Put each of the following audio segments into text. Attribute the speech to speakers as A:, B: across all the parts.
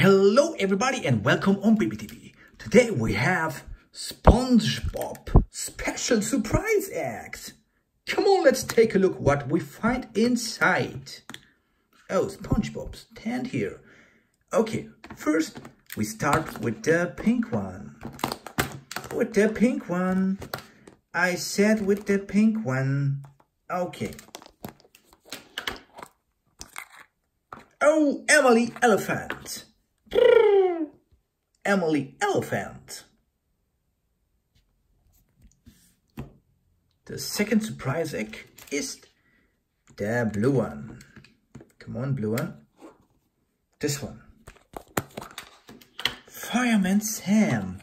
A: Hello everybody and welcome on BiBi TV. Today we have SpongeBob special surprise eggs. Come on, let's take a look what we find inside. Oh, SpongeBob, stand here. Okay, first we start with the pink one. I said with the pink one. Okay. Oh, Emily Elephant. Emily Elephant. The second surprise egg is the blue one. Come on, blue one. This one. Fireman Sam.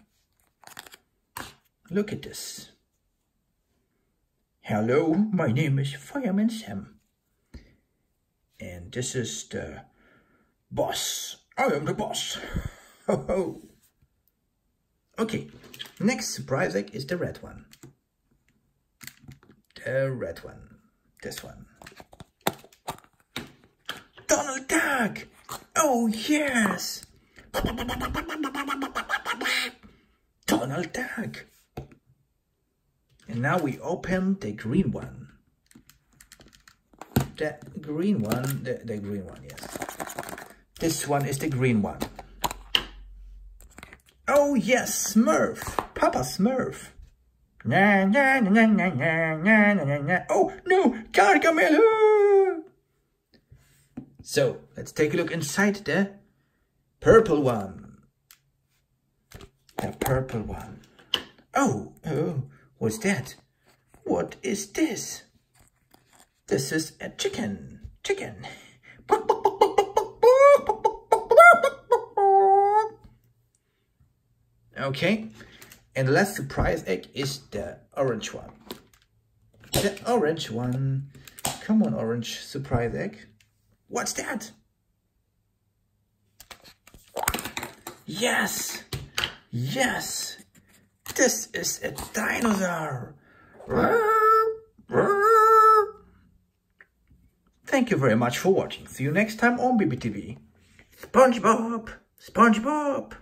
A: Look at this. Hello, my name is Fireman Sam. And this is the boss. I am the boss. Ho ho. Okay, next surprise egg is the red one. The red one. This one. Donald Duck. Oh yes. Donald Duck. And now we open the green one. The green one, the green one, yes. This one is the green one. Oh yes, Smurf, Papa Smurf. Na, na, na, na, na, na, na, na. Oh no, Gargamel. So let's take a look inside the purple one. The purple one. Oh, what's that? What is this? This is a chicken. Okay, and the last surprise egg is the orange one. The orange one. Come on, orange surprise egg. What's that? Yes, yes. This is a dinosaur. Thank you very much for watching. See you next time on BiBi TV. SpongeBob! SpongeBob!